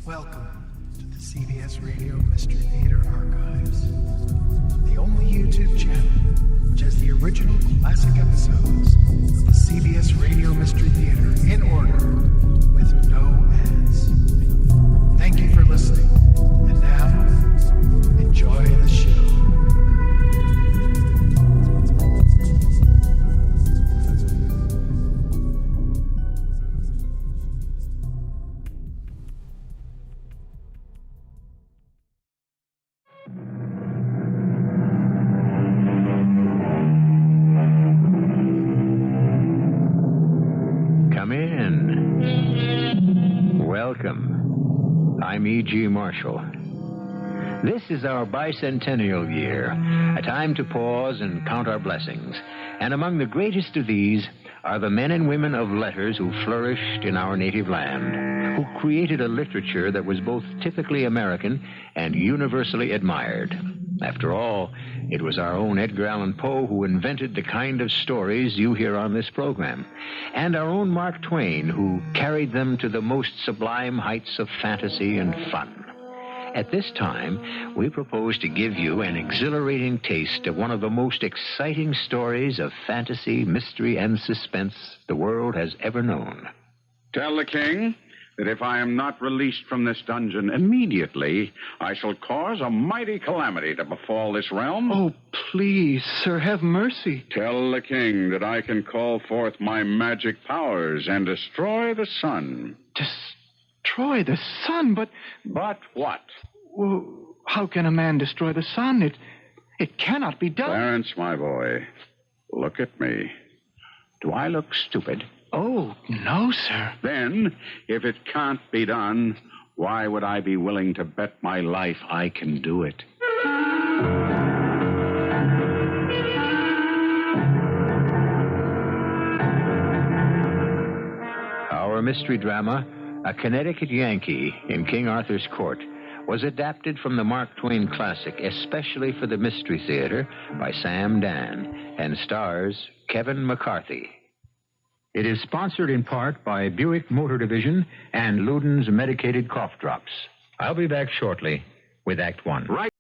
Welcome to the CBS Radio Mystery Theater Archives, the only YouTube channel which has the original classic episodes of the CBS Radio Mystery Theater in order with no ads. Thank you for listening, and now, enjoy the show. Welcome. I'm E.G. Marshall. This is our bicentennial year, a time to pause and count our blessings. And among the greatest of these are the men and women of letters who flourished in our native land, who created a literature that was both typically American and universally admired. After all, it was our own Edgar Allan Poe who invented the kind of stories you hear on this program, and our own Mark Twain who carried them to the most sublime heights of fantasy and fun. At this time, we propose to give you an exhilarating taste of one of the most exciting stories of fantasy, mystery, and suspense the world has ever known. Tell the king that if I am not released from this dungeon immediately, I shall cause a mighty calamity to befall this realm. Oh, please, sir, have mercy. Tell the king that I can call forth my magic powers and destroy the sun. Destroy the sun? But what? Well, how can a man destroy the sun? It cannot be done. Clarence, my boy, look at me. Do I look stupid? Oh, no, sir. Then, if it can't be done, why would I be willing to bet my life I can do it? Our mystery drama, A Connecticut Yankee in King Arthur's Court, was adapted from the Mark Twain classic especially for the Mystery Theater by Sam Dann and stars Kevin McCarthy. It is sponsored in part by Buick Motor Division and Luden's Medicated Cough Drops. I'll be back shortly with Act One. Right.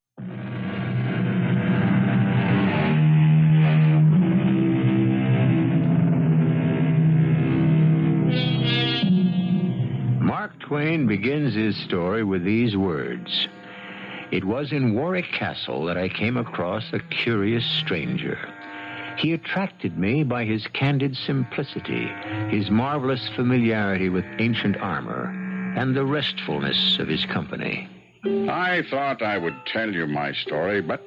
Mark Twain begins his story with these words. It was in Warwick Castle that I came across a curious stranger. He attracted me by his candid simplicity, his marvelous familiarity with ancient armor, and the restfulness of his company. I thought I would tell you my story, but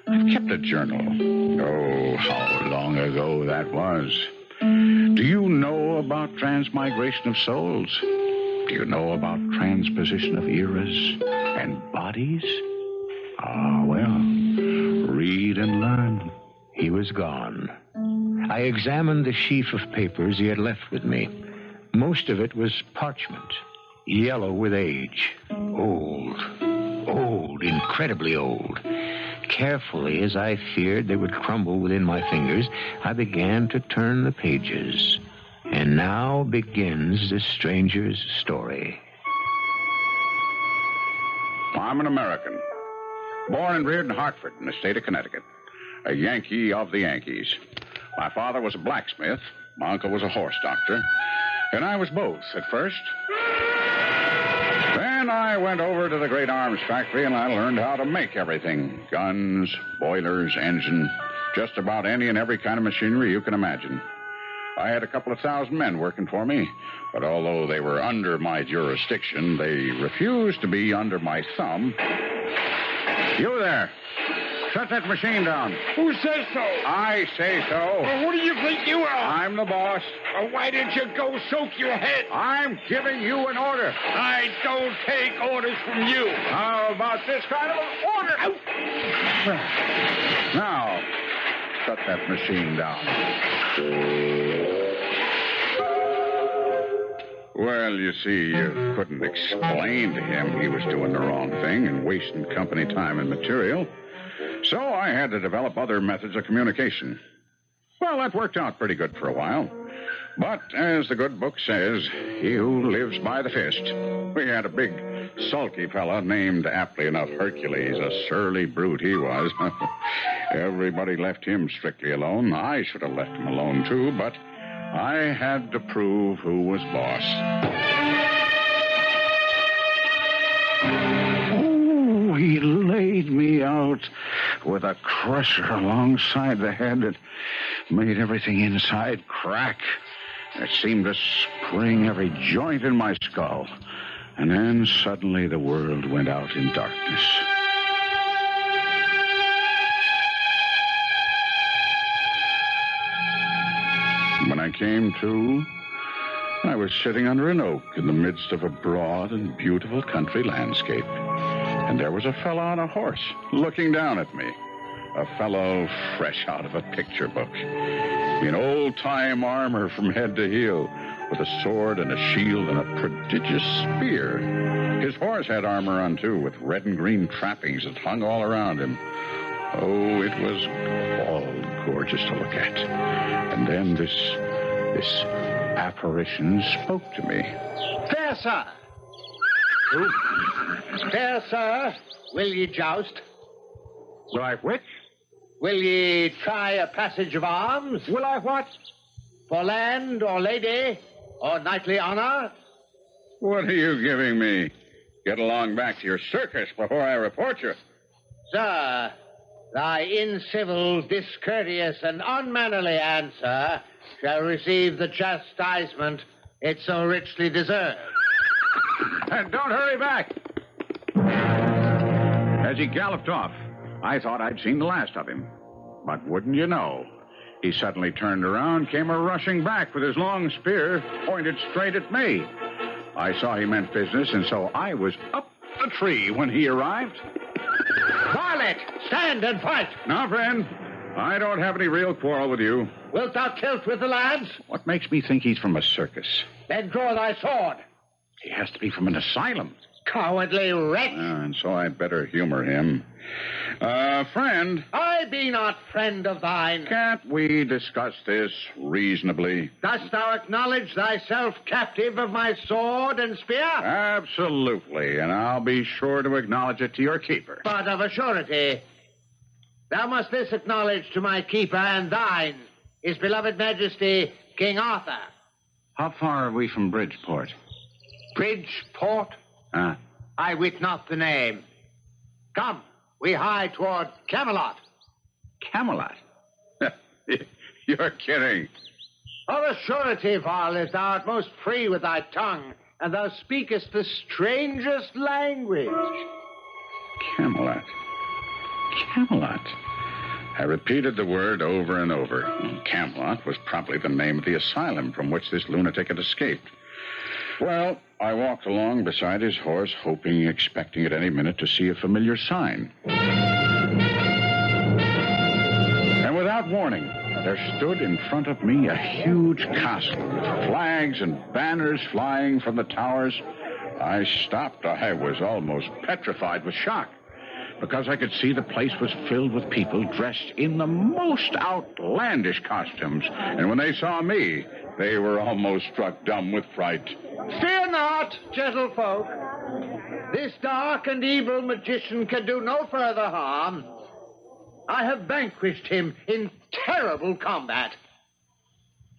I've kept a journal. Oh, how long ago that was. Do you know about transmigration of souls? Do you know about transposition of eras and bodies? Ah, well, read and learn. He was gone. I examined the sheaf of papers he had left with me. Most of it was parchment, yellow with age. Old, incredibly old. Carefully, as I feared they would crumble within my fingers, I began to turn the pages. And now begins the stranger's story. I'm an American, born and reared in Hartford in the state of Connecticut. A Yankee of the Yankees. My father was a blacksmith, my uncle was a horse doctor, and I was both at first. Then I went over to the great arms factory and I learned how to make everything. Guns, boilers, engine, just about any and every kind of machinery you can imagine. I had a couple of thousand men working for me, but although they were under my jurisdiction, they refused to be under my thumb. You there! Shut that machine down. Who says so? I say so. Well, who do you think you are? I'm the boss. Well, why didn't you go soak your head? I'm giving you an order. I don't take orders from you. How about this kind of an order? Now, shut that machine down. Well, you see, you couldn't explain to him he was doing the wrong thing and wasting company time and material. So I had to develop other methods of communication. Well, that worked out pretty good for a while. But as the good book says, he who lives by the fist. We had a big sulky fellow named, aptly enough, Hercules. A surly brute he was. Everybody left him strictly alone. I should have left him alone, too, but I had to prove who was boss. Oh, he laid me out with a crusher alongside the head that made everything inside crack. It seemed to spring every joint in my skull. And then suddenly the world went out in darkness. When I came to, I was sitting under an oak in the midst of a broad and beautiful country landscape. And there was a fellow on a horse looking down at me. A fellow fresh out of a picture book. In old-time armor from head to heel, with a sword and a shield and a prodigious spear. His horse had armor on, too, with red and green trappings that hung all around him. Oh, it was all gorgeous to look at. And then this apparition spoke to me. Fair sir. Fair sir, will ye joust? Will I which? Will ye try a passage of arms? Will I what? For land or lady or knightly honor? What are you giving me? Get along back to your circus before I report you. Sir, thy incivil, discourteous, and unmannerly answer shall receive the chastisement it so richly deserves. And don't hurry back. As he galloped off, I thought I'd seen the last of him. But wouldn't you know, he suddenly turned around, came a-rushing back with his long spear pointed straight at me. I saw he meant business, and so I was up the tree when he arrived. Varlet, stand and fight. Now, friend, I don't have any real quarrel with you. Wilt thou tilt with the lads? What makes me think he's from a circus? Then draw thy sword. He has to be from an asylum. Cowardly wretch. And so I'd better humor him. Friend. I be not friend of thine. Can't we discuss this reasonably? Dost thou acknowledge thyself captive of my sword and spear? Absolutely, and I'll be sure to acknowledge it to your keeper. But of a surety, thou must this acknowledge to my keeper and thine, his beloved majesty, King Arthur. How far are we from Bridgeport? Bridgeport? I wit not the name. Come, we hie toward Camelot. Camelot? You're kidding. Of a surety, varlet, thou art most free with thy tongue, and thou speakest the strangest language. Camelot. Camelot. I repeated the word over and over. Camelot was probably the name of the asylum from which this lunatic had escaped. Well, I walked along beside his horse, hoping, expecting at any minute to see a familiar sign. And without warning, there stood in front of me a huge castle with flags and banners flying from the towers. I stopped. I was almost petrified with shock, because I could see the place was filled with people dressed in the most outlandish costumes. And when they saw me, they were almost struck dumb with fright. Fear not, gentlefolk. This dark and evil magician can do no further harm. I have vanquished him in terrible combat.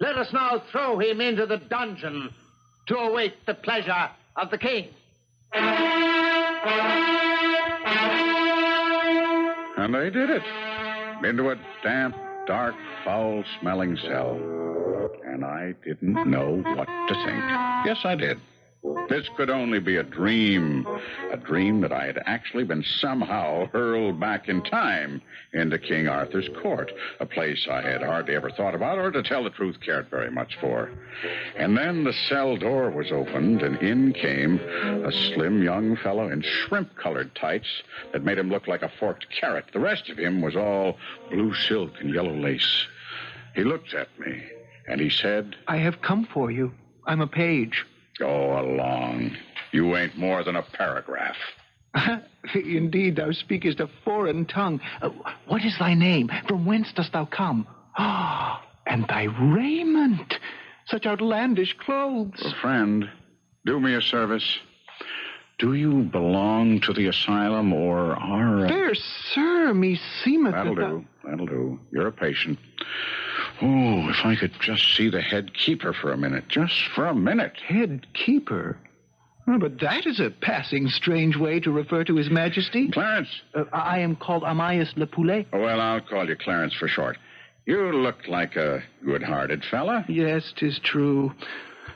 Let us now throw him into the dungeon to await the pleasure of the king. And they did it. Into a damp, dark, foul-smelling cell. And I didn't know what to think. Yes, I did. This could only be a dream that I had actually been somehow hurled back in time into King Arthur's court, a place I had hardly ever thought about or, to tell the truth, cared very much for. And then the cell door was opened, and in came a slim young fellow in shrimp-colored tights that made him look like a forked carrot. The rest of him was all blue silk and yellow lace. He looked at me, and he said, I have come for you. I'm a page. Go along. You ain't more than a paragraph. Indeed, thou speakest a foreign tongue. What is thy name? From whence dost thou come? And thy raiment. Such outlandish clothes. Well, friend, do me a service. Do you belong to the asylum or are... Fair sir, me seemeth... That'll do. You're a patient. Oh, if I could just see the head keeper for a minute. Just for a minute. Head keeper? Oh, but that is a passing strange way to refer to His Majesty. Clarence. I am called Amias Le Poulet. Oh, well, I'll call you Clarence for short. You look like a good-hearted fella. Yes, 'tis true.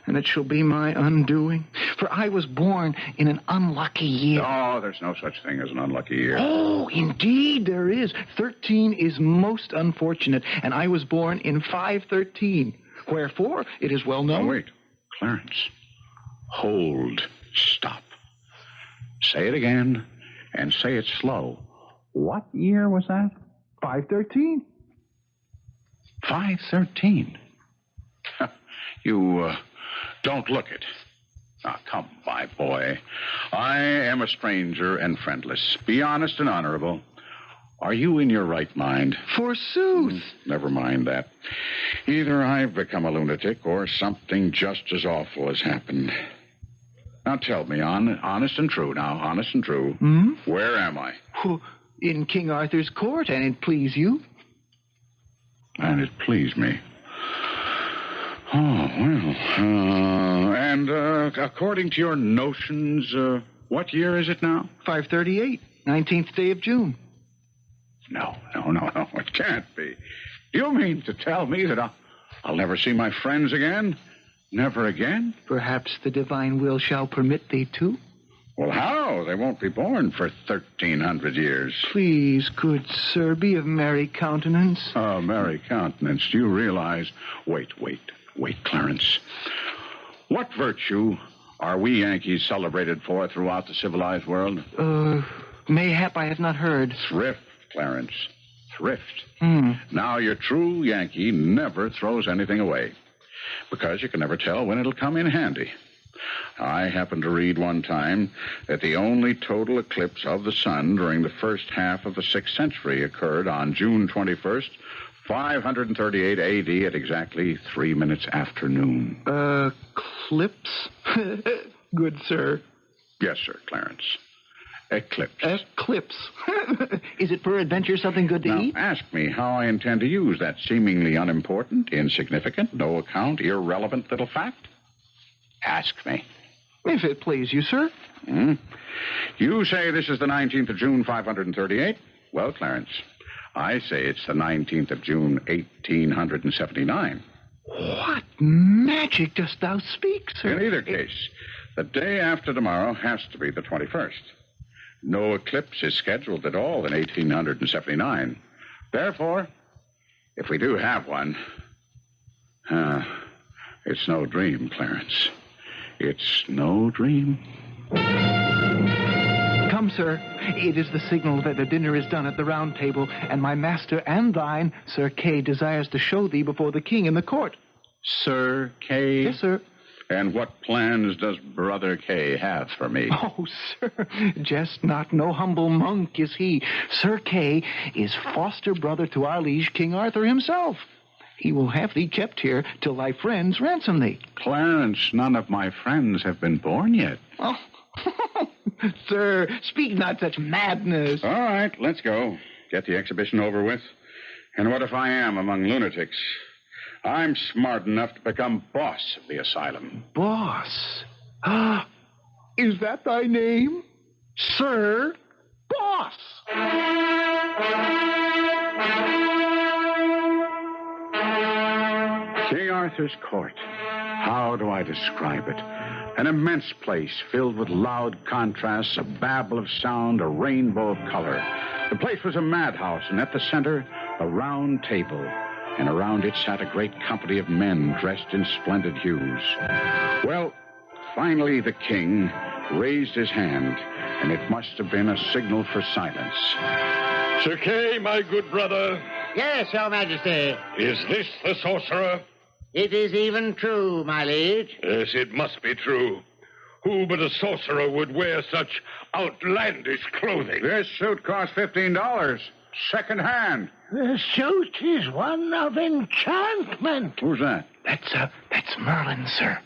And it shall be my undoing. For I was born in an unlucky year. Oh, there's no such thing as an unlucky year. Oh, indeed there is. 13 is most unfortunate, and I was born in 513. Wherefore, it is well known... Oh, wait. Clarence. Hold. Stop. Say it again, and say it slow. What year was that? 513. 513. You, don't look it. Now, come, my boy. I am a stranger and friendless. Be honest and honorable. Are you in your right mind? Forsooth. Never mind that. Either I've become a lunatic or something just as awful has happened. Now tell me, honest and true now, honest and true. Where am I? In King Arthur's court, and it please you. And it pleased me. Oh, well. And according to your notions, what year is it now? 538, 19th day of June. No. It can't be. Do you mean to tell me that I'll never see my friends again? Never again? Perhaps the divine will shall permit thee to. Well, how? They won't be born for 1,300 years. Please, good sir, be of merry countenance. Oh, merry countenance. Do you realize... Wait, Clarence. What virtue are we Yankees celebrated for throughout the civilized world? Mayhap I have not heard. Thrift, Clarence. Thrift. Now, your true Yankee never throws anything away, because you can never tell when it'll come in handy. I happened to read one time that the only total eclipse of the sun during the first half of the 6th century occurred on June 21st, 538 A.D. at exactly 3 minutes after noon. Eclipse? Good sir. Yes, sir, Clarence. Eclipse. Eclipse. Is it peradventure something good to eat? Now, ask me how I intend to use that seemingly unimportant, insignificant, no account, irrelevant little fact. Ask me. If it please you, sir. You say this is the 19th of June, 538? Well, Clarence, I say it's the 19th of June, 1879. What magic dost thou speak, sir? In either case, the day after tomorrow has to be the 21st. No eclipse is scheduled at all in 1879. Therefore, if we do have one, it's no dream, Clarence. It's no dream. Come, sir. It is the signal that the dinner is done at the round table, and my master and thine, Sir Kay, desires to show thee before the king in the court. Sir Kay? Yes, sir. And what plans does Brother Kay have for me? Oh, sir, jest not. No humble monk is he. Sir Kay is foster brother to our liege King Arthur himself. He will have thee kept here till thy friends ransom thee. Clarence, none of my friends have been born yet. Oh, sir, speak not such madness. All right, let's go. Get the exhibition over with. And what if I am among lunatics? I'm smart enough to become boss of the asylum. Boss? Is that thy name? Sir Boss? King Arthur's court. How do I describe it? An immense place filled with loud contrasts, a babble of sound, a rainbow of color. The place was a madhouse, and at the center, a round table. And around it sat a great company of men dressed in splendid hues. Well, finally the king raised his hand, and it must have been a signal for silence. Sir Kay, my good brother. Yes, Your Majesty. Is this the sorcerer? It is even true, my liege. Yes, it must be true. Who but a sorcerer would wear such outlandish clothing? This suit cost $15, second hand. The suit is one of enchantment. Who's that? That's Merlin, sir.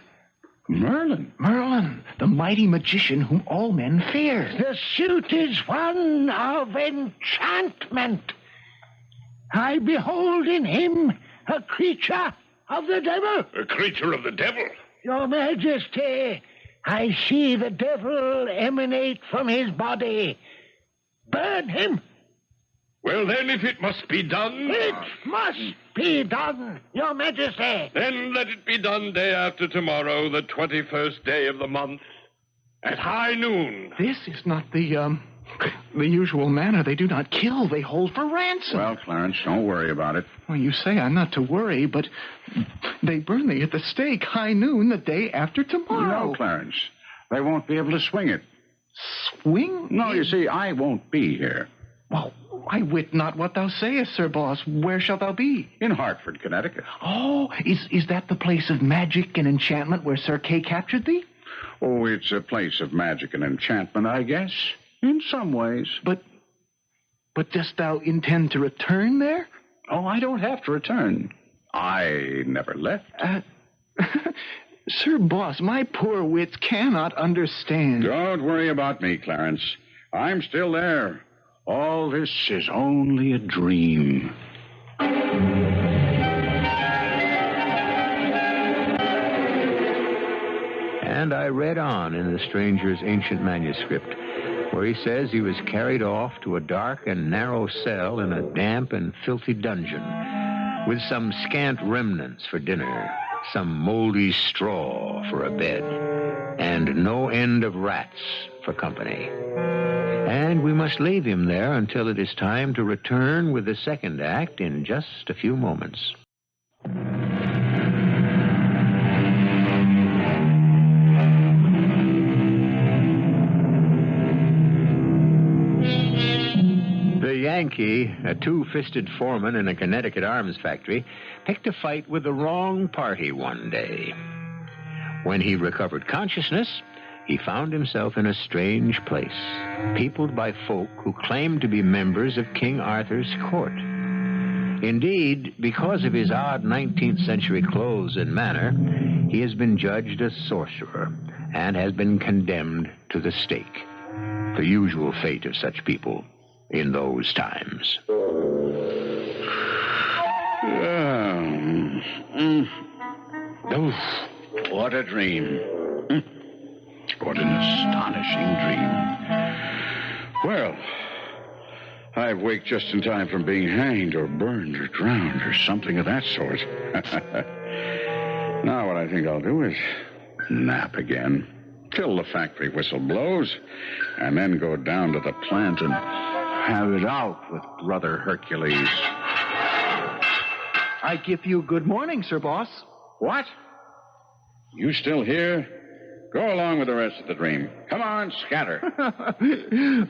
Merlin? Merlin, the mighty magician whom all men fear. The suit is one of enchantment. I behold in him a creature of the devil. A creature of the devil? Your Majesty, I see the devil emanate from his body. Burn him. Well, then, if it must be done... It must be done, Your Majesty. Then let it be done day after tomorrow, the 21st day of the month, at high noon. This is not the usual manner. They do not kill. They hold for ransom. Well, Clarence, don't worry about it. Well, you say I'm not to worry, but they burn thee at the stake high noon the day after tomorrow. No, Clarence. They won't be able to swing it. Swing? No, you see, I won't be here. Well, I wit not what thou sayest, Sir Boss. Where shalt thou be? In Hartford, Connecticut. Oh, is that the place of magic and enchantment where Sir Kay captured thee? Oh, it's a place of magic and enchantment, I guess. In some ways. But dost thou intend to return there? Oh, I don't have to return. I never left. Sir Boss, my poor wits cannot understand. Don't worry about me, Clarence. I'm still there. All this is only a dream. And I read on in the stranger's ancient manuscript, where he says he was carried off to a dark and narrow cell in a damp and filthy dungeon, with some scant remnants for dinner, some moldy straw for a bed, and no end of rats for company. And we must leave him there until it is time to return with the second act in just a few moments. The Yankee, a two-fisted foreman in a Connecticut arms factory, picked a fight with the wrong party one day. When he recovered consciousness, he found himself in a strange place, peopled by folk who claimed to be members of King Arthur's court. Indeed, because of his odd 19th century clothes and manner, he has been judged a sorcerer and has been condemned to the stake, the usual fate of such people in those times. What a dream. What an astonishing dream. Well, I've waked just in time from being hanged or burned or drowned or something of that sort. Now what I think I'll do is nap again till the factory whistle blows and then go down to the plant and have it out with Brother Hercules. I give you good morning, Sir Boss. What? You still here? Go along with the rest of the dream. Come on, scatter.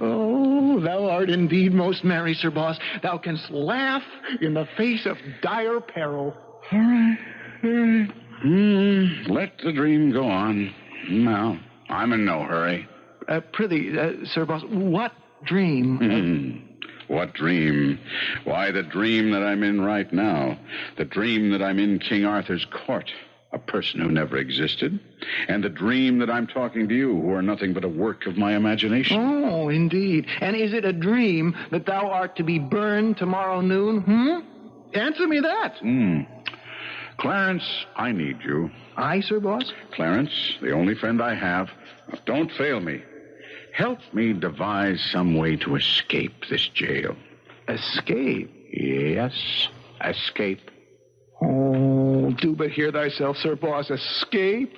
Oh, thou art indeed most merry, Sir Boss. Thou canst laugh in the face of dire peril. All right. Let the dream go on. No, I'm in no hurry. Prithee, Sir Boss, what dream? What dream? Why, the dream that I'm in right now. The dream that I'm in King Arthur's court. A person who never existed, and the dream that I'm talking to you, who are nothing but a work of my imagination. Oh, indeed. And is it a dream that thou art to be burned tomorrow noon? Answer me that. Clarence, I need you. I, Sir Boss? Clarence, the only friend I have. Don't fail me. Help me devise some way to escape this jail. Escape? Yes, escape. Oh, do but hear thyself, Sir Boss. Escape?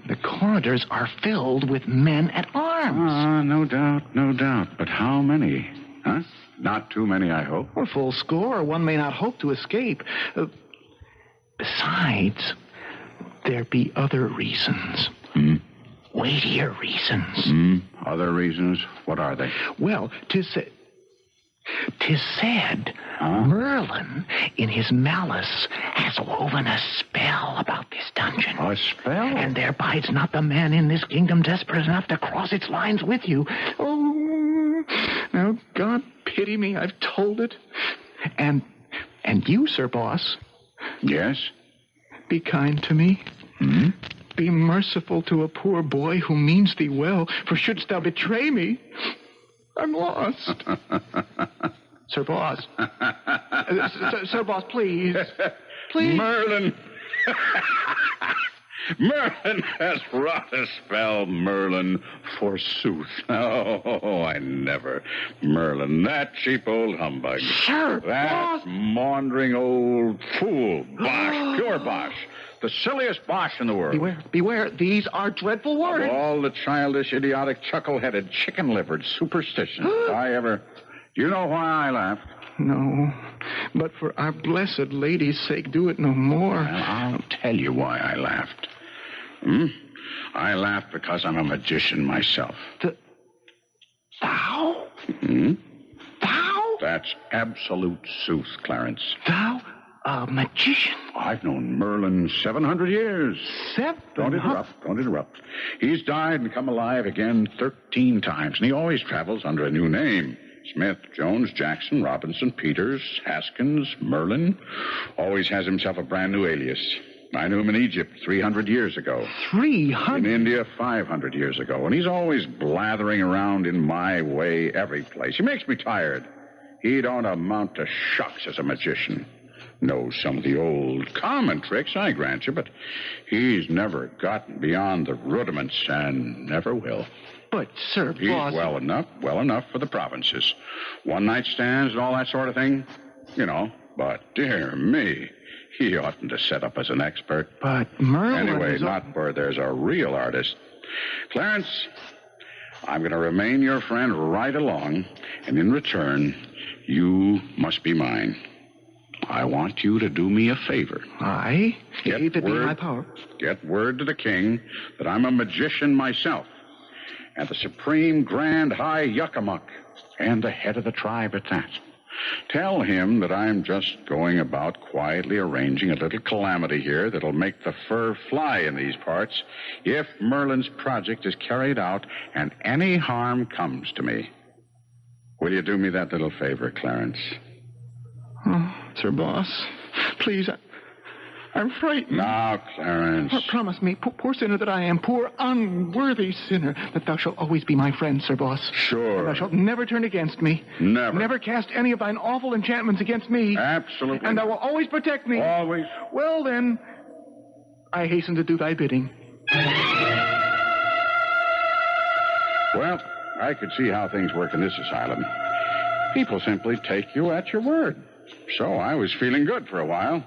The corridors are filled with men at arms. No doubt. But how many? Huh? Not too many, I hope. Or full score. One may not hope to escape. Besides, there be other reasons. Weightier reasons. Other reasons? What are they? Well, 'tis said Merlin, in his malice, has woven a spell about this dungeon. A spell? And there bides not the man in this kingdom desperate enough to cross its lines with you. Oh, now, God pity me, I've told it. And you, Sir Boss. Yes? Be kind to me. be merciful to a poor boy who means thee well, for shouldst thou betray me, I'm lost. Sir Boss. Sir Boss, please. Please. Merlin. Merlin has wrought a spell, Merlin, forsooth. Oh, I never. Merlin, that cheap old humbug. Sir That Boss. maundering old fool. Bosh, pure bosh. The silliest bosh in the world. Beware, beware. These are dreadful Of words. all the childish, idiotic, chuckle-headed, chicken-livered superstitions I ever... Do you know why I laughed? No, but for our blessed lady's sake, do it no more. Well, I'll tell you why I laughed. I laughed because I'm a magician myself. Thou? Hmm? Thou? That's absolute sooth, Clarence. Thou? A magician? I've known Merlin 700 years. Don't interrupt. He's died and come alive again 13 times, and he always travels under a new name. Smith, Jones, Jackson, Robinson, Peters, Haskins, Merlin. Always has himself a brand new alias. I knew him in Egypt 300 years ago. 300? In India 500 years ago. And he's always blathering around in my way every place. He makes me tired. He don't amount to shucks as a magician. Knows some of the old common tricks, I grant you, but he's never gotten beyond the rudiments and never will. But, Sir He's Boss... well enough for the provinces. One-night stands and all that sort of thing, you know. But, dear me, he oughtn't to set up as an expert. But Merlin Anyway, is... not where there's a real artist. Clarence, I'm going to remain your friend right along, and in return, you must be mine. I want you to do me a favor. Aye? Get If it be word- my power. Get word to the king that I'm a magician myself, and the supreme grand high yuckamuck, and the head of the tribe at that. Tell him that I'm just going about quietly arranging a little calamity here that'll make the fur fly in these parts if Merlin's project is carried out and any harm comes to me. Will you do me that little favor, Clarence? Oh, Sir Boss, please, I'm frightened. Now, Clarence. Promise me, poor sinner that I am, poor unworthy sinner, that thou shalt always be my friend, Sir Boss. Sure. Thou shalt never turn against me. Never. Never cast any of thine awful enchantments against me. Absolutely. And thou wilt always protect me. Always. Well, then, I hasten to do thy bidding. Well, I could see how things work in this asylum. People simply take you at your word. So I was feeling good for a while.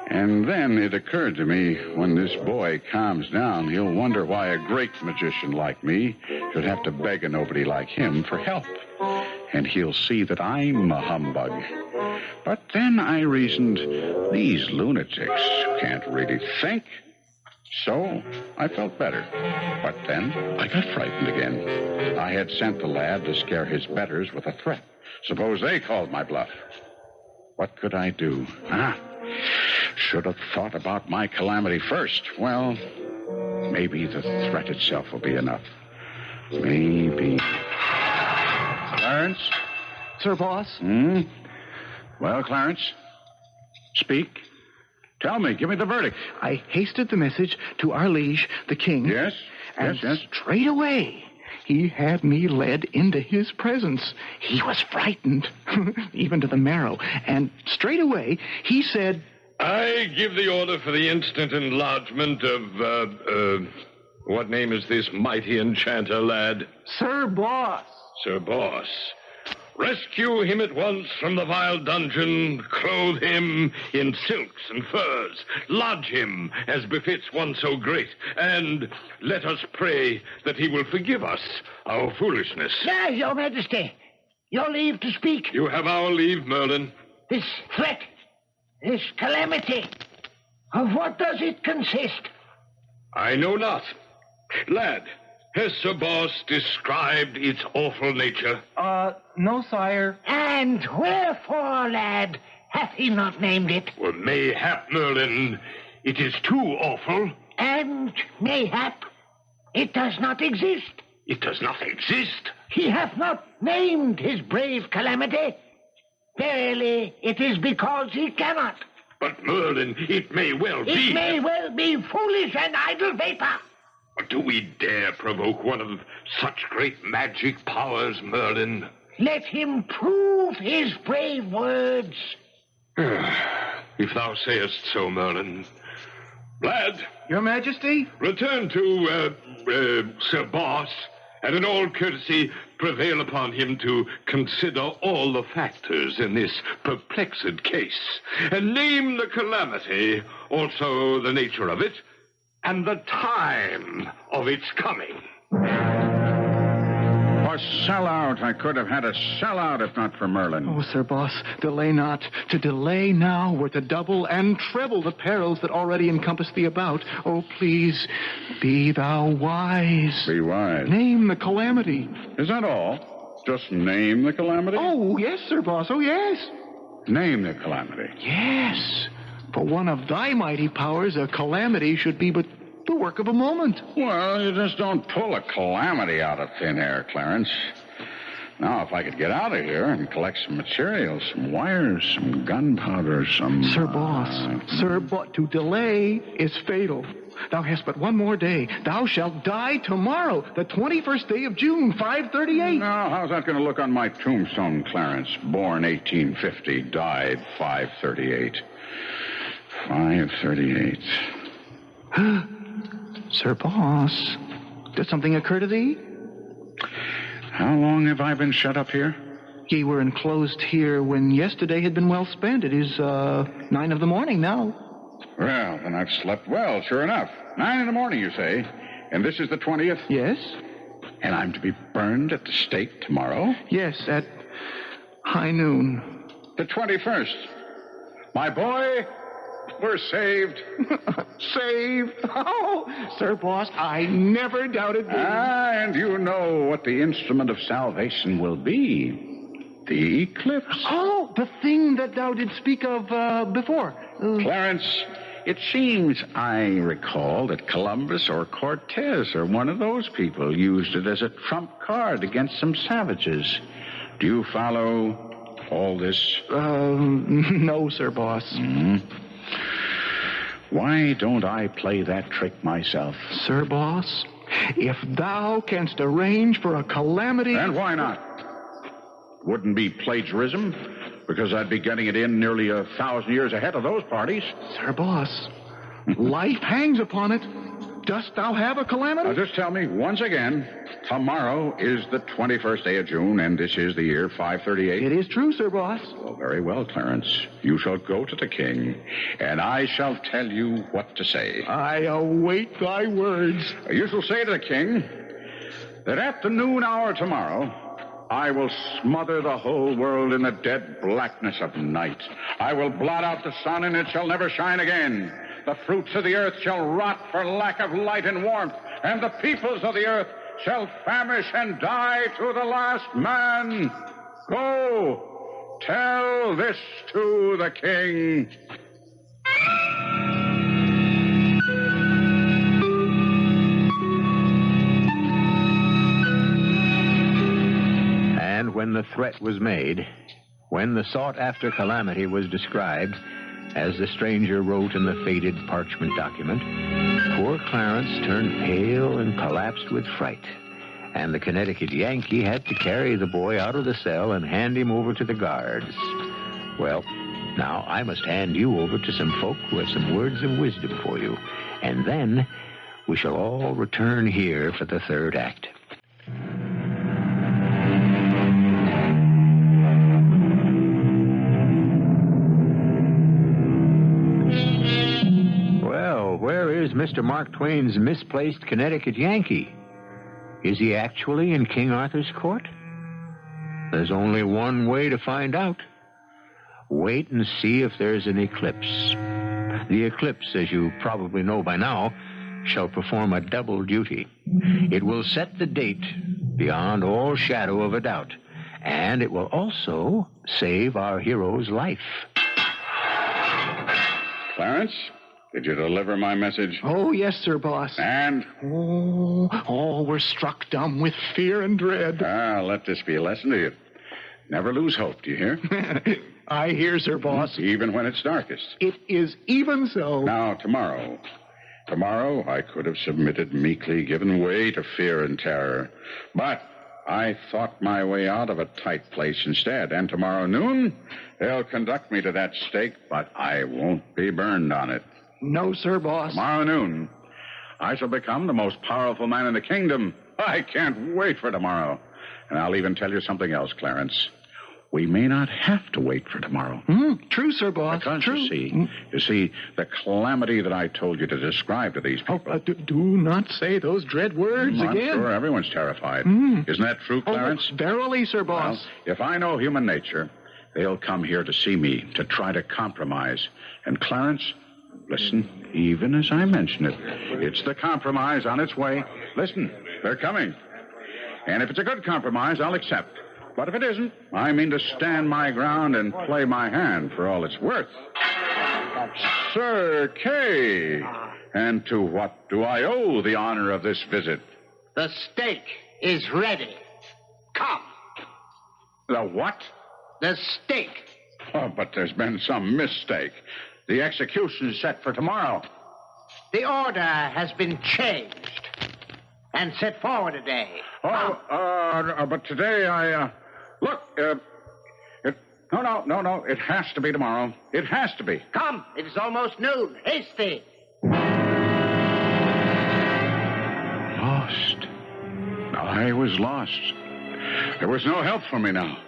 And then it occurred to me, when this boy calms down, he'll wonder why a great magician like me should have to beg a nobody like him for help. And he'll see that I'm a humbug. But then I reasoned, these lunatics can't really think. So I felt better. But then I got frightened again. I had sent the lad to scare his betters with a threat. Suppose they called my bluff. What could I do? Should have thought about my calamity first. Well, maybe the threat itself will be enough. Maybe. Clarence? Sir Boss? Well, Clarence? Speak. Tell me. Give me the verdict. I hasted the message to our liege, the king. Yes? And Yes. straight away, he had me led into his presence. He was frightened, even to the marrow. And straight away, he said... I give the order for the instant enlargement of, what name is this mighty enchanter, lad? Sir Boss. Sir Boss. Rescue him at once from the vile dungeon, clothe him in silks and furs, lodge him as befits one so great, and let us pray that he will forgive us our foolishness. Yes, Your Majesty. Your leave to speak. You have our leave, Merlin. This threat, this calamity, of what does it consist? I know not. Lad, has Sir Boss described its awful nature? No, sire. And wherefore, lad, hath he not named it? Well, mayhap, Merlin, it is too awful. And mayhap it does not exist. It does not exist. He hath not named his brave calamity. Verily, it is because he cannot. But, Merlin, it may well be... It may well be foolish and idle vapor. Do we dare provoke one of such great magic powers, Merlin? Let him prove his brave words. If thou sayest so, Merlin. Lad, Your Majesty? return to, Sir Boss, and in all courtesy prevail upon him to consider all the factors in this perplexed case, and name the calamity, also the nature of it, and the time of its coming. A sellout. I could have had a sellout if not for Merlin. Oh, Sir Boss, delay not. To delay now were to double and treble the perils that already encompass thee about. Oh, please, be thou wise. Be wise. Name the calamity. Is that all? Just name the calamity? Oh, yes, Sir Boss, oh, yes. Name the calamity. Yes. For one of thy mighty powers, a calamity should be but the work of a moment. Well, you just don't pull a calamity out of thin air, Clarence. Now, if I could get out of here and collect some materials, some wires, some gunpowder, some... Sir Boss, to delay is fatal. Thou hast but one more day. Thou shalt die tomorrow, the 21st day of June, 538. Now, how's that going to look on my tombstone, Clarence? Born 1850, died 538. 538. Sir Boss, did something occur to thee? How long have I been shut up here? Ye were enclosed here when yesterday had been well spent. It is 9 of the morning now. Well, then I've slept well, sure enough. 9 in the morning, you say. And this is the 20th? Yes? And I'm to be burned at the stake tomorrow? Yes, at high noon. The 21st. My boy, we're saved. Saved? Oh, Sir Boss, I never doubted thee. And you know what the instrument of salvation will be. The eclipse. Oh, the thing that thou didst speak of before. Clarence, it seems I recall that Columbus or Cortez or one of those people used it as a trump card against some savages. Do you follow all this? No, Sir Boss. Mm-hmm. Why don't I play that trick myself? Sir Boss, if thou canst arrange for a calamity... And why not? Wouldn't be plagiarism, because I'd be getting it in nearly 1,000 years ahead of those parties. Sir Boss, life hangs upon it. Dost thou have a calamity? Now, just tell me once again, tomorrow is the 21st day of June, and this is the year 538. It is true, Sir Boss. Well, very well, Clarence. You shall go to the king, and I shall tell you what to say. I await thy words. You shall say to the king that at the noon hour tomorrow, I will smother the whole world in the dead blackness of night. I will blot out the sun, and it shall never shine again. The fruits of the earth shall rot for lack of light and warmth, and the peoples of the earth shall famish and die to the last man. Go, tell this to the king. And when the threat was made, when the sought-after calamity was described, as the stranger wrote in the faded parchment document, poor Clarence turned pale and collapsed with fright, and the Connecticut Yankee had to carry the boy out of the cell and hand him over to the guards. Well, now I must hand you over to some folk who have some words of wisdom for you, and then we shall all return here for the third act. Where is Mr. Mark Twain's misplaced Connecticut Yankee? Is he actually in King Arthur's court? There's only one way to find out. Wait and see if there's an eclipse. The eclipse, as you probably know by now, shall perform a double duty. It will set the date beyond all shadow of a doubt, and it will also save our hero's life. Clarence? Did you deliver my message? Oh, yes, Sir Boss. And? Oh, all were struck dumb with fear and dread. Let this be a lesson to you. Never lose hope, do you hear? I hear, Sir Boss. Even when it's darkest. It is even so. Now, tomorrow. Tomorrow, I could have submitted meekly, given way to fear and terror. But I thought my way out of a tight place instead. And tomorrow noon, they'll conduct me to that stake, but I won't be burned on it. No, Sir Boss. Tomorrow noon, I shall become the most powerful man in the kingdom. I can't wait for tomorrow. And I'll even tell you something else, Clarence. We may not have to wait for tomorrow. True, Sir Boss. Because, true. you see, the calamity that I told you to describe to these people. Do not say those dread words I'm again. sure everyone's terrified. Isn't that true, Clarence? Verily, Sir Boss. Well, if I know human nature, they'll come here to see me, to try to compromise. And Clarence, listen, even as I mention it, it's the compromise on its way. Listen, they're coming. And if it's a good compromise, I'll accept. But if it isn't, I mean to stand my ground and play my hand for all it's worth. Sir Kay, and to what do I owe the honor of this visit? The steak is ready. Come. The what? The steak. Oh, but there's been some mistake. The execution's set for tomorrow. The order has been changed and set forward a day. But today Look, No. It has to be tomorrow. It has to be. Come, it is almost noon. Hasty. Lost. I was lost. There was no help for me now.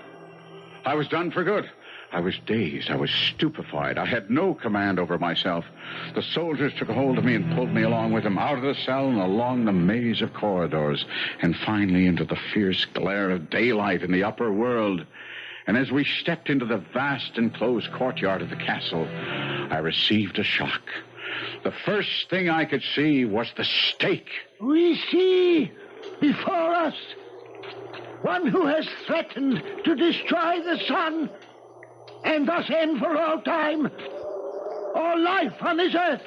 I was done for good. I was dazed. I was stupefied. I had no command over myself. The soldiers took a hold of me and pulled me along with them out of the cell and along the maze of corridors and finally into the fierce glare of daylight in the upper world. And as we stepped into the vast enclosed courtyard of the castle, I received a shock. The first thing I could see was the stake. We see before us one who has threatened to destroy the sun and thus end for all time all life on this earth.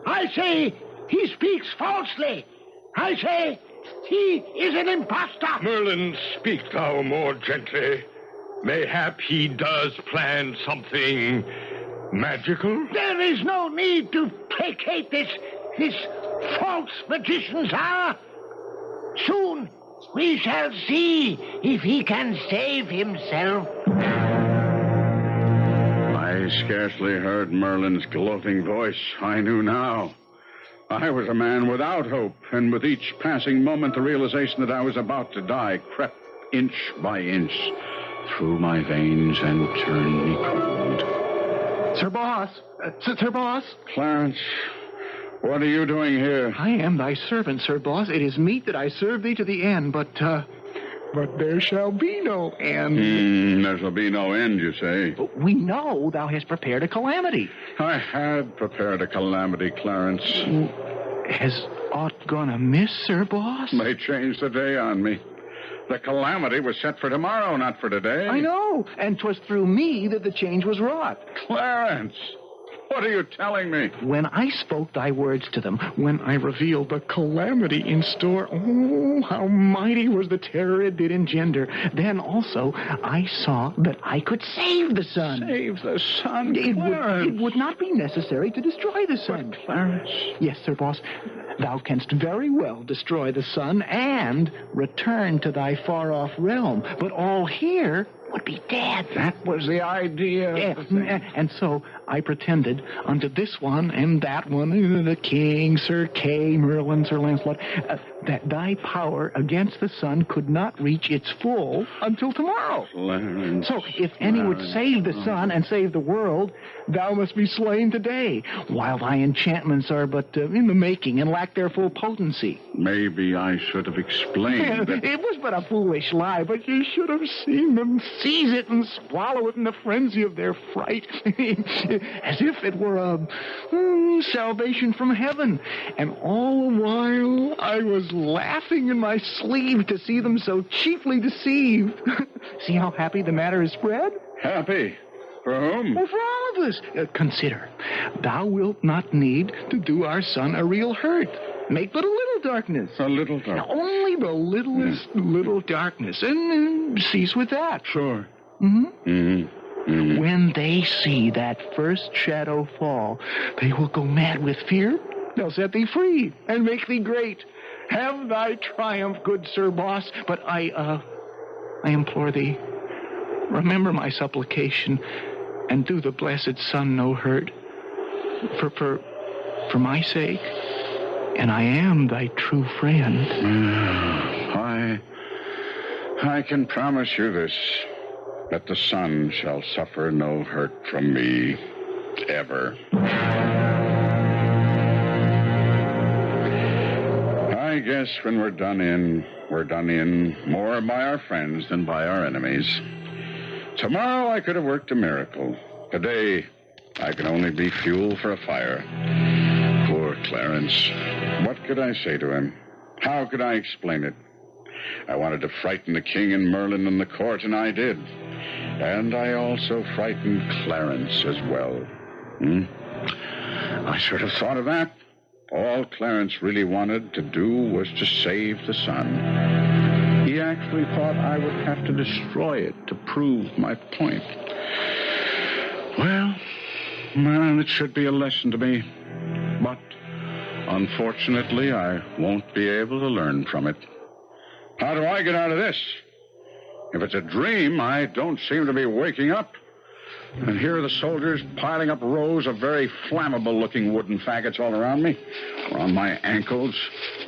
I say he speaks falsely. I say he is an impostor. Merlin, speak thou more gently. Mayhap he does plan something magical? There is no need to placate this false magician's hour. Soon we shall see if he can save himself. I scarcely heard Merlin's gloating voice. I knew now. I was a man without hope, and with each passing moment, the realization that I was about to die crept inch by inch through my veins and turned me cold. Sir Boss. Sir Boss. Clarence, what are you doing here? I am thy servant, Sir Boss. It is meet that I serve thee to the end, but there shall be no end. There shall be no end, you say? We know thou hast prepared a calamity. I had prepared a calamity, Clarence. Has aught gone amiss, Sir Boss? They changed the day on me. The calamity was set for tomorrow, not for today. I know, and 'twas through me that the change was wrought. Clarence, what are you telling me? When I spoke thy words to them, when I revealed the calamity in store, oh, how mighty was the terror it did engender. Then also I saw that I could save the sun. Save the sun, It Clarence. would not be necessary to destroy the sun. But, Clarence... Yes, Sir Boss. Thou canst very well destroy the sun and return to thy far-off realm. But all here would be dead. That was the idea. Yeah, and so I pretended unto this one and that one, the king, Sir Kay, Merlin, Sir Lancelot, that thy power against the sun could not reach its full until tomorrow. Clarence, So if any would save the sun and save the world, thou must be slain today, while thy enchantments are but in the making and lack their full potency. Maybe I should have explained that... It was but a foolish lie, but you should have seen them seize it and swallow it in the frenzy of their fright, as if it were a salvation from heaven. And all the while I was laughing in my sleeve to see them so cheaply deceived. See how happy the matter is spread? Happy? For whom? Well, for all of us. Consider, thou wilt not need to do our son a real hurt. Make but a little darkness. A little dark. Only the littlest little darkness. And cease with that. Sure. Mm-hmm. When they see that first shadow fall, they will go mad with fear. They'll set thee free and make thee great. Have thy triumph, good Sir Boss, but I implore thee, remember my supplication and do the blessed sun no hurt. For my sake, and I am thy true friend. I can promise you this, that the sun shall suffer no hurt from me, ever. I guess when we're done in more by our friends than by our enemies. Tomorrow I could have worked a miracle. Today, I can only be fuel for a fire. Poor Clarence. What could I say to him? How could I explain it? I wanted to frighten the king and Merlin in the court, and I did. And I also frightened Clarence as well. I should have thought of that. All Clarence really wanted to do was to save the sun. He actually thought I would have to destroy it to prove my point. Well, it should be a lesson to me. But, unfortunately, I won't be able to learn from it. How do I get out of this? If it's a dream, I don't seem to be waking up. And here are the soldiers piling up rows of very flammable-looking wooden faggots all around me, around my ankles,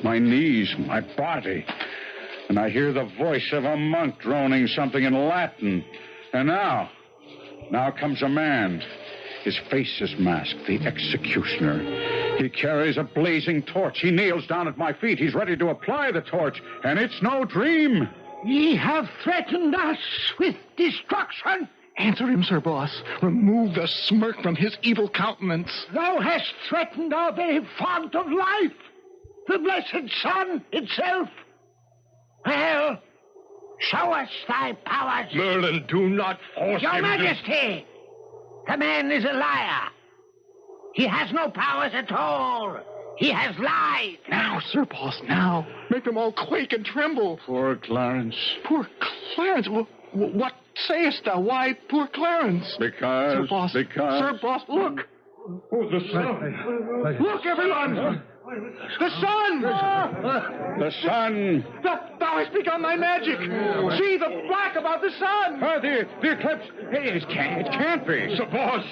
my knees, my body. And I hear the voice of a monk droning something in Latin. And now comes a man. His face is masked, the executioner. He carries a blazing torch. He kneels down at my feet. He's ready to apply the torch. And it's no dream. Ye have threatened us with destruction. Answer him, Sir Boss. Remove the smirk from his evil countenance. Thou hast threatened our very fount of life, the blessed sun itself. Well, show us thy powers. Merlin, do not force Your him Majesty, the man is a liar. He has no powers at all. He has lied. Now, Sir Boss, now. Make them all quake and tremble. Poor Clarence. Poor Clarence? What sayest thou? Why, poor Clarence? Because... Sir Boss, look. Oh, the sun. Look, everyone. The sun! The sun! Thou hast begun thy magic. See the black about the sun. The eclipse. Hey, it can't be. Sir Boss,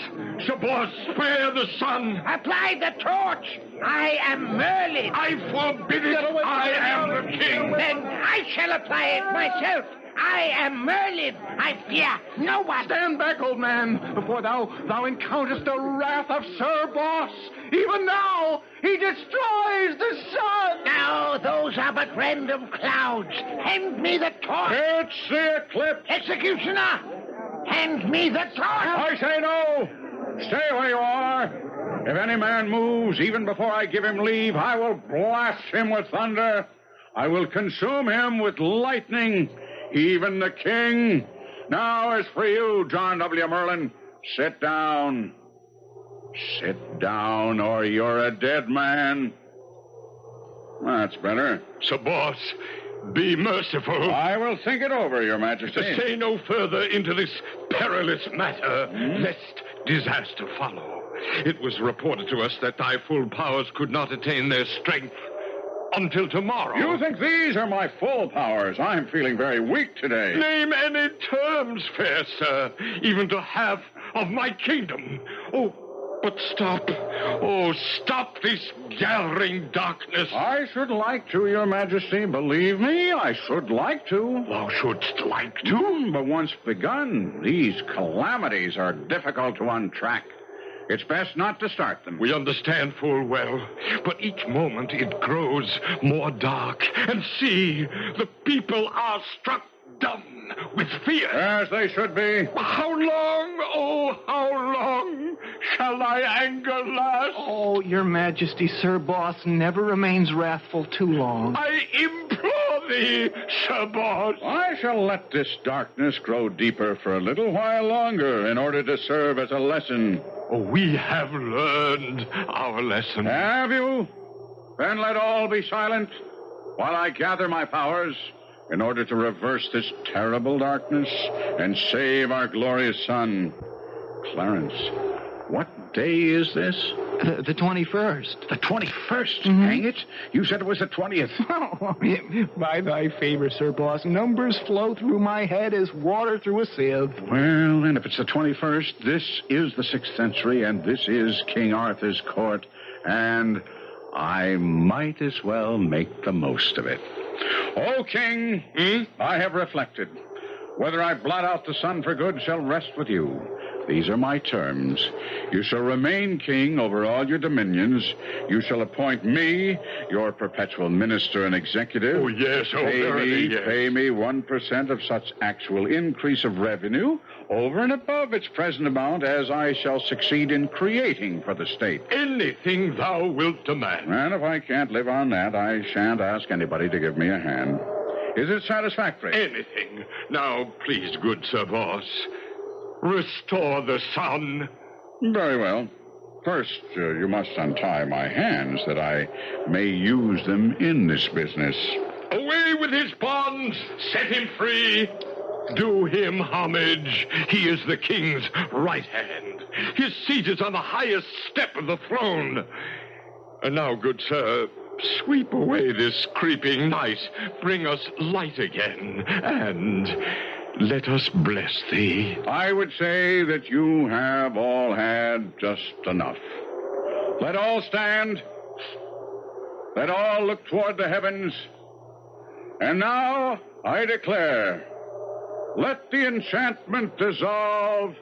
spare the sun. Apply the torch. I am Merlin. I forbid it. I am the king. Then I shall apply it myself. I am Merlin. I fear no one. Stand back, old man, before thou encounterest the wrath of Sir Boss. Even now, he destroys the sun. Now, those are but random clouds. Hand me the torch. It's the eclipse. Executioner, hand me the torch. I say no. Stay where you are. If any man moves, even before I give him leave, I will blast him with thunder. I will consume him with lightning. Even the king. Now, as for you, John W. Merlin, sit down. Sit down, or you're a dead man. That's better. Sir Boss, be merciful. I will think it over, Your Majesty. Say no further into this perilous matter, lest disaster follow. It was reported to us that thy full powers could not attain their strength until tomorrow. You think these are my full powers? I'm feeling very weak today. Name any terms, fair sir, even to half of my kingdom. Oh, but stop. Oh, stop this gathering darkness. I should like to, Your Majesty. Believe me, I should like to. Thou shouldst like to? But once begun, these calamities are difficult to untrack. It's best not to start them. We understand full well, but each moment it grows more dark. And see, the people are struck dumb with fear. As they should be. How long, oh, how long shall thy anger last? Oh, Your Majesty, Sir Boss never remains wrathful too long. I implore thee, Sir Boss. I shall let this darkness grow deeper for a little while longer in order to serve as a lesson. Oh, we have learned our lesson. Have you? Then let all be silent while I gather my powers in order to reverse this terrible darkness and save our glorious sun. Clarence, what day is this? The 21st. The 21st? Hang it. You said it was the 20th. Oh, by thy favor, Sir Boss, numbers flow through my head as water through a sieve. Well, then, if it's the 21st, this is the 6th century, and this is King Arthur's court, and I might as well make the most of it. O King, I have reflected. Whether I blot out the sun for good shall rest with you. These are my terms. You shall remain king over all your dominions. You shall appoint me, your perpetual minister and executive. Oh, yes, verily, yes. Pay me 1% of such actual increase of revenue over and above its present amount as I shall succeed in creating for the state. Anything thou wilt demand. And if I can't live on that, I shan't ask anybody to give me a hand. Is it satisfactory? Anything. Now, please, good Sir Boss, restore the sun. Very well. First, you must untie my hands that I may use them in this business. Away with his bonds. Set him free. Do him homage. He is the king's right hand. His seat is on the highest step of the throne. And now, good sir, sweep away this creeping night. Bring us light again, and let us bless thee. I would say that you have all had just enough. Let all stand. Let all look toward the heavens. And now I declare, let the enchantment dissolve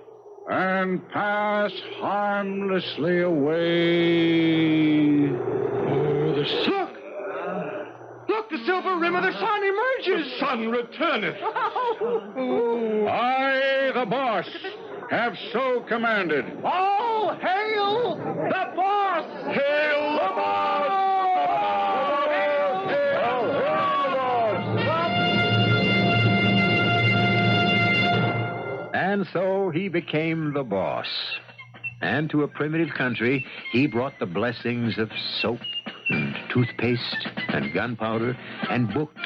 and pass harmlessly away. Oh, the sun. Look, the silver rim of the sun emerges. The sun returneth. I, the boss, have so commanded. All hail the boss! Hail the boss! And so he became the boss. And to a primitive country, he brought the blessings of soap and toothpaste and gunpowder and books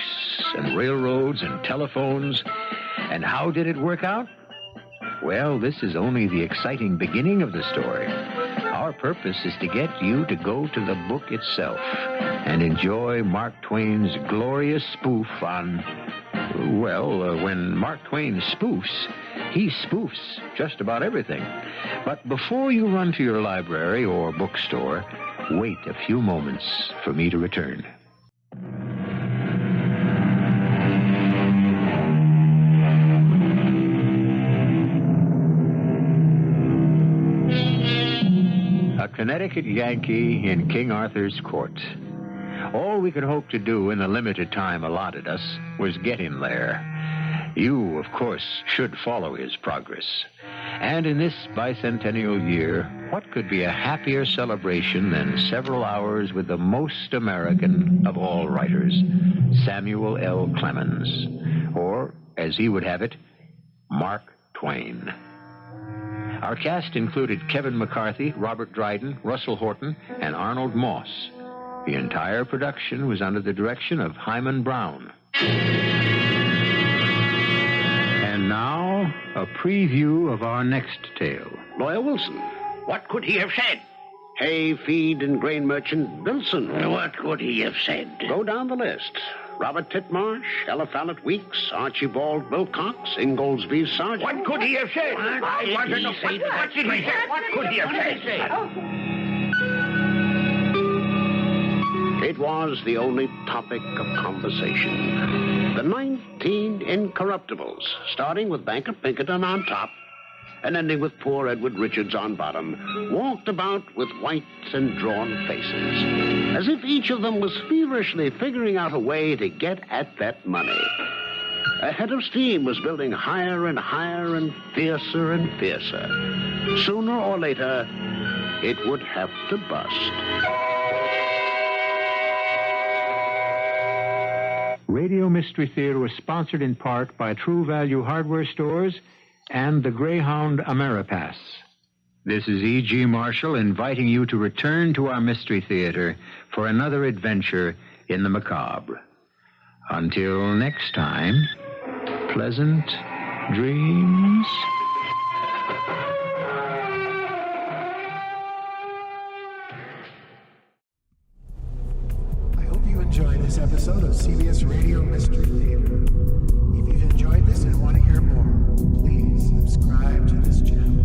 and railroads and telephones. And how did it work out? Well, this is only the exciting beginning of the story. Our purpose is to get you to go to the book itself and enjoy Mark Twain's glorious spoof on, when Mark Twain spoofs, he spoofs just about everything. But before you run to your library or bookstore, wait a few moments for me to return. A Connecticut Yankee in King Arthur's court. All we could hope to do in the limited time allotted us was get him there. You, of course, should follow his progress. And in this bicentennial year, what could be a happier celebration than several hours with the most American of all writers, Samuel L. Clemens, or, as he would have it, Mark Twain. Our cast included Kevin McCarthy, Robert Dryden, Russell Horton, and Arnold Moss. The entire production was under the direction of Hyman Brown. And now, a preview of our next tale. Lawyer Wilson. What could he have said? Hay, feed, and grain merchant Wilson. What could he have said? Go down the list. Robert Titmarsh, Eliphalet Weeks, Archibald Wilcox, Ingoldsby's sergeant. What could he have said? What did he say? What could he have said? It was the only topic of conversation. The 19 incorruptibles, starting with Banker Pinkerton on top and ending with poor Edward Richards on bottom, walked about with white and drawn faces, as if each of them was feverishly figuring out a way to get at that money. A head of steam was building higher and higher and fiercer and fiercer. Sooner or later, it would have to bust. Radio Mystery Theater was sponsored in part by True Value Hardware Stores and the Greyhound Ameripass. This is E.G. Marshall inviting you to return to our Mystery Theater for another adventure in the macabre. Until next time, pleasant dreams. I hope you enjoyed this episode of CBS Radio Mystery Theater. If you've enjoyed this and want to hear more, please subscribe to this channel.